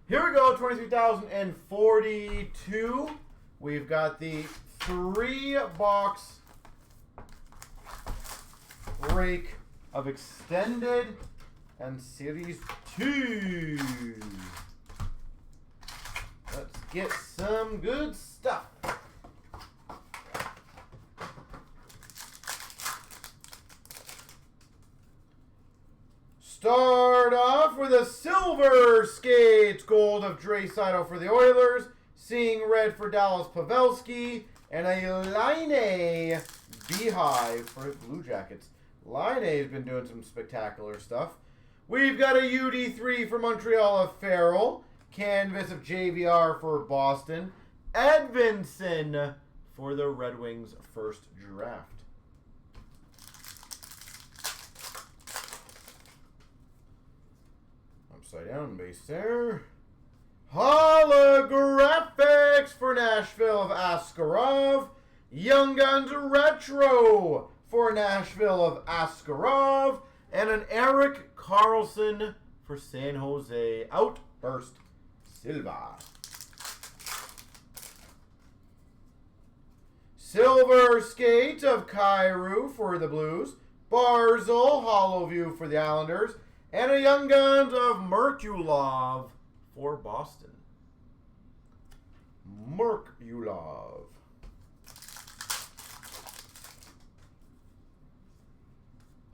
Here we go, 23,042. We've got the 3-box break of Extended and Series 2. Let's get some good stuff. Start off with a Silver Skates Gold of Draisaitl for the Oilers, Seeing Red for Dallas Pavelski, and a Line Beehive for Blue Jackets. Line has been doing some spectacular stuff. We've got a UD3 for Montreal of Farrell, Canvas of JVR for Boston, Edvinsson for the Red Wings first draft. Upside down base there. Holographics for Nashville of Askarov. Young Guns Retro for Nashville of Askarov. And an Erik Karlsson for San Jose. Outburst Silva. Silver Skate of Kyrou for the Blues. Barzal Hollow View for the Islanders. And a Young Guns of Merkulov for Boston. Merkulov.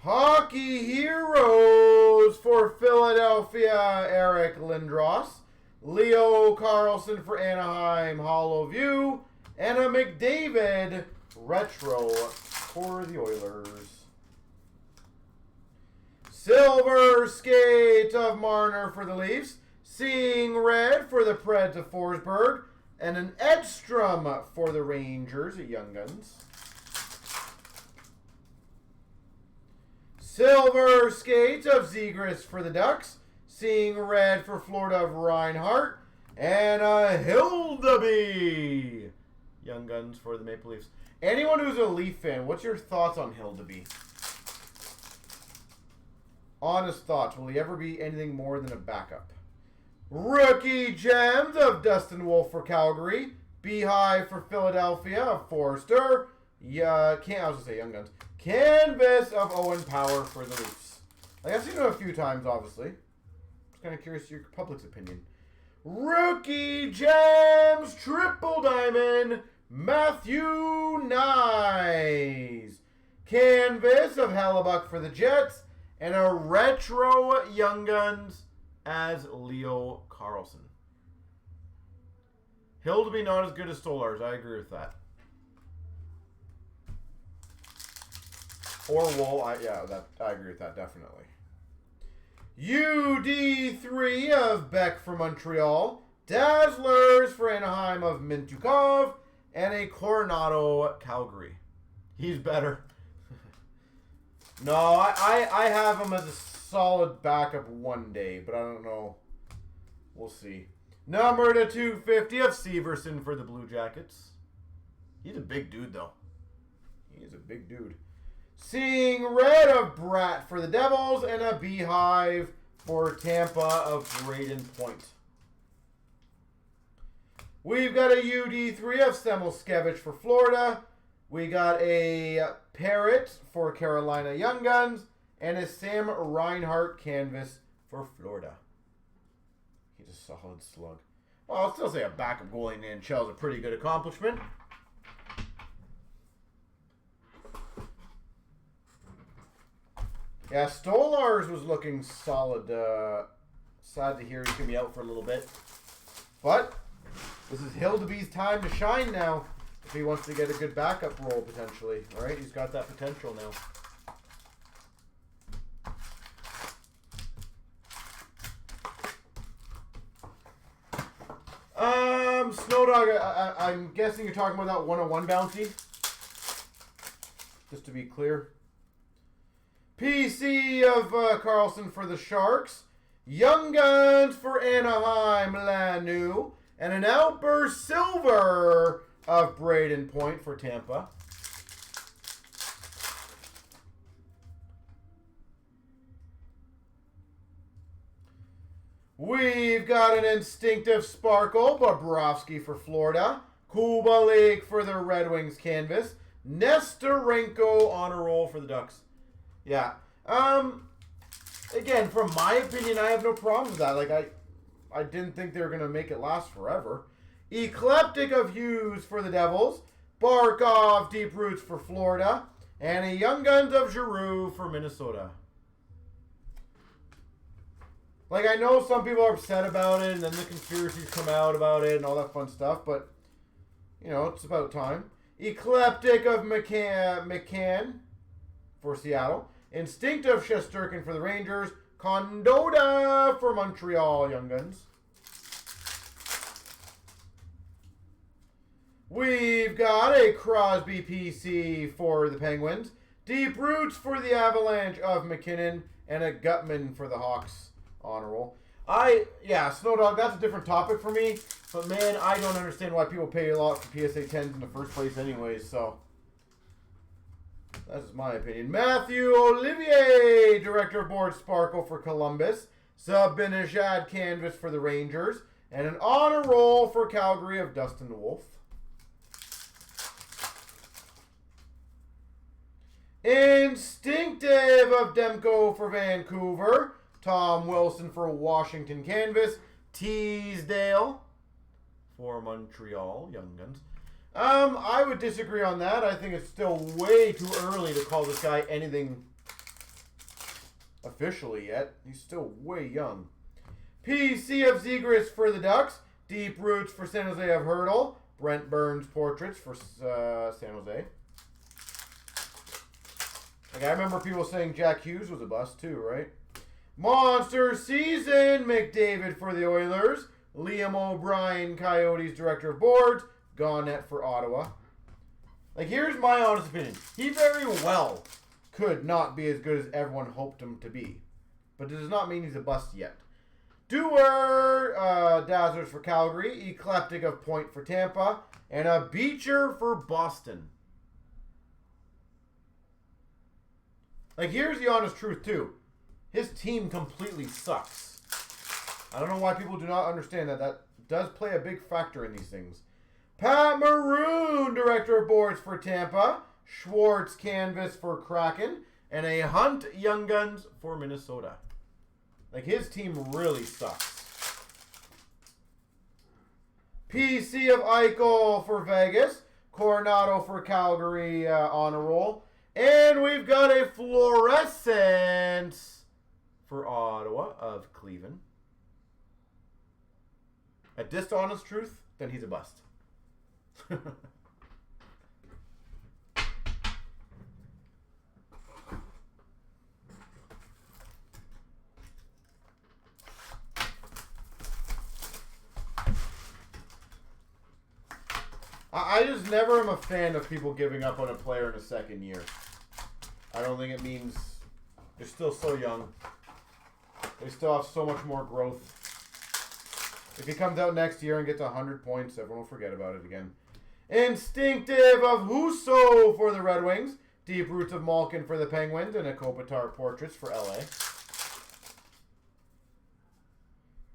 Hockey Heroes for Philadelphia, Eric Lindros. Leo Carlson for Anaheim, Hollow View. And a McDavid Retro for the Oilers. Silver Skate of Marner for the Leafs. Seeing Red for the Preds of Forsberg. And an Edstrom for the Rangers at Young Guns. Silver Skate of Zegras for the Ducks. Seeing Red for Florida of Reinhart. And a Hildeby. Young Guns for the Maple Leafs. Anyone who's a Leaf fan, what's your thoughts on Hildeby? Honest thoughts. Will he ever be anything more than a backup? Rookie Gems of Dustin Wolf for Calgary. Beehive for Philadelphia of Forster. I was going to say Young Guns. Canvas of Owen Power for the Leafs. I've seen him a few times, obviously. Just kind of curious your public's opinion. Rookie Gems Triple Diamond. Matthew Nyes. Canvas of Hellebuck for the Jets. And a Retro Young Guns as Leo Carlson. Hildeby not as good as Stolars. I agree with that. Or Wool. I agree with that, definitely. UD3 of Beck for Montreal. Dazzlers for Anaheim of Mintukov. And a Coronado Calgary. He's better. No, I have him as a solid backup one day, but I don't know. We'll see. Number to 250 of Severson for the Blue Jackets. He's a big dude, though. He's a big dude. Seeing Red of Bratt for the Devils, and a Beehive for Tampa of Braden Point. We've got a UD3 of Semelskevich for Florida. We got a Parrot for Carolina Young Guns. And a Sam Reinhart canvas for Florida. He's a solid slug. Well, I'll still say a backup goalie in NHL is a pretty good accomplishment. Yeah, Stolars was looking solid. Sad to hear he's going to be out for a little bit. But this is Hildeby's time to shine now. If he wants to get a good backup role, potentially. All right, he's got that potential now. Snowdog, I'm guessing you're talking about that 101 bounty. Just to be clear. PC of Carlson for the Sharks. Young Guns for Anaheim, Lanu. And an Outburst Silver of Braden Point for Tampa. We've got an instinctive sparkle, Bobrovsky for Florida. Kubalik for the Red Wings canvas. Nestorenko on a roll for the Ducks. Yeah. Again, from my opinion, I have no problem with that. Like, I didn't think they were going to make it last forever. Eclectic of Hughes for the Devils. Barkov, Deep Roots for Florida. And a Young Guns of Giroux for Minnesota. Like, I know some people are upset about it, and then the conspiracies come out about it and all that fun stuff, but, you know, it's about time. Eclectic of McCann for Seattle. Instinctive Shesterkin for the Rangers. Condotta for Montreal Young Guns. We've got a Crosby PC for the Penguins. Deep Roots for the Avalanche of McKinnon. And a Gutman for the Hawks honor roll. Snowdog, that's a different topic for me. But man, I don't understand why people pay a lot for PSA 10s in the first place anyways, so that's my opinion. Matthew Olivier, Director of Board Sparkle for Columbus. Zibanejad canvas for the Rangers. And an honor roll for Calgary of Dustin Wolf. Instinctive of Demko for Vancouver. Tom Wilson for Washington canvas. Teasdale for Montreal Young Guns. I would disagree on that. I think it's still way too early to call this guy anything officially yet. He's still way young. PC of Zegras for the Ducks. Deep Roots for San Jose of Hurdle. Brent Burns portraits for San Jose. Like, I remember people saying Jack Hughes was a bust too, right? Monster Season, McDavid for the Oilers. Liam O'Brien, Coyotes Director of Boards. Gaunet for Ottawa. Like, here's my honest opinion. He very well could not be as good as everyone hoped him to be. But it does not mean he's a bust yet. Doer, Dazzlers for Calgary. Eclectic of Point for Tampa. And a Beecher for Boston. Like, here's the honest truth, too. His team completely sucks. I don't know why people do not understand that. That does play a big factor in these things. Pat Maroon, Director of Boards for Tampa. Schwartz canvas for Kraken. And a Hunt Young Guns for Minnesota. Like, his team really sucks. PC of Eichel for Vegas. Coronado for Calgary on a roll. And we've got a fluorescence for Ottawa of Cleveland. A dishonest truth, then he's a bust. I just never am a fan of people giving up on a player in a second year. I don't think it means they're still so young. They still have so much more growth. If he comes out next year and gets 100 points, everyone will forget about it again. Instinctive of Husso for the Red Wings. Deep Roots of Malkin for the Penguins. And a Kopitar Portraits for LA.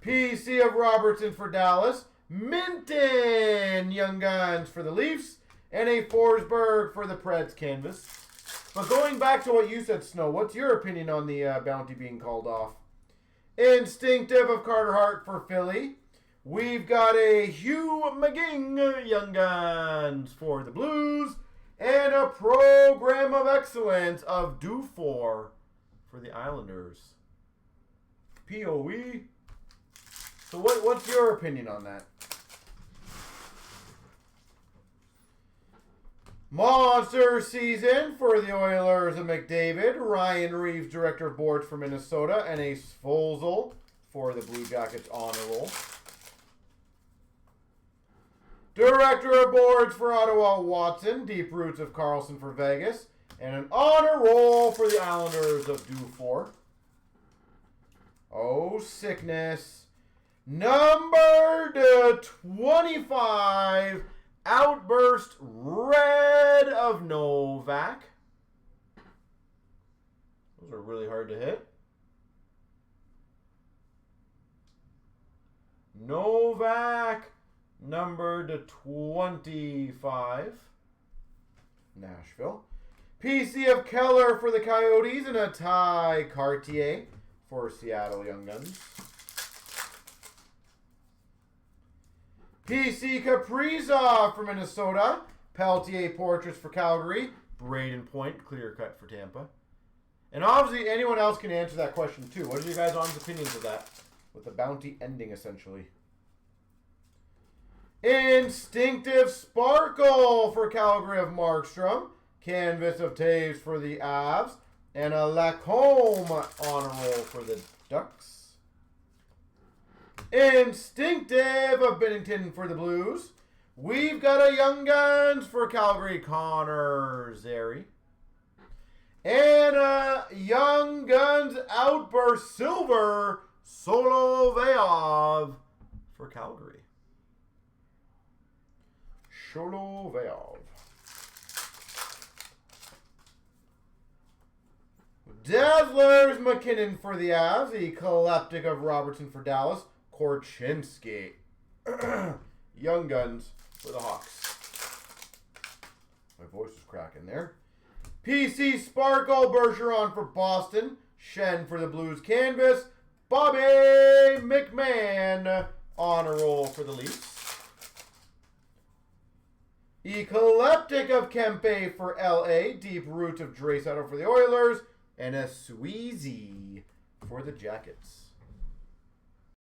PC of Robertson for Dallas. Minton Young Guns for the Leafs. And a Forsberg for the Preds canvas. But going back to what you said, Snow, what's your opinion on the bounty being called off? Instinctive of Carter Hart for Philly. We've got a Hugh McGing Young Guns for the Blues. And a Program of Excellence of Dufour for the Islanders. POE. So what's your opinion on that? Monster Season for the Oilers of McDavid. Ryan Reeves, Director of Boards for Minnesota. And a Svozil for the Blue Jackets honor roll. Director of Boards for Ottawa, Watson. Deep Roots of Carlson for Vegas. And an honor roll for the Islanders of Dufour. Oh, sickness. Number 25. Outburst Red of Novak. Those are really hard to hit. Novak, number to 25. Nashville. PC of Keller for the Coyotes and a Ty Cartier for Seattle Young Guns. PC Kaprizov for Minnesota. Peltier Portraits for Calgary. Braden Point, clear cut for Tampa. And obviously, anyone else can answer that question too. What are you guys' opinions of that? With the bounty ending, essentially. Instinctive Sparkle for Calgary of Markstrom. Canvas of Taves for the Avs. And a Lacombe honor roll for the Ducks. Instinctive of Binnington for the Blues. We've got a Young Guns for Calgary, Connor Zary. And a Young Guns Outburst Silver, Solovyov for Calgary. Solovyov. Dazzlers McKinnon for the Avs. The Eclectic of Robertson for Dallas. Korchinski. Young Guns for the Hawks. My voice is cracking there. PC Sparkle Bergeron for Boston. Shen for the Blues Canvas. Bobby McMahon honor roll for the Leafs. Eclectic of Kempe for LA. Deep Root of Draisaitl for the Oilers. And a Sweezy for the Jackets.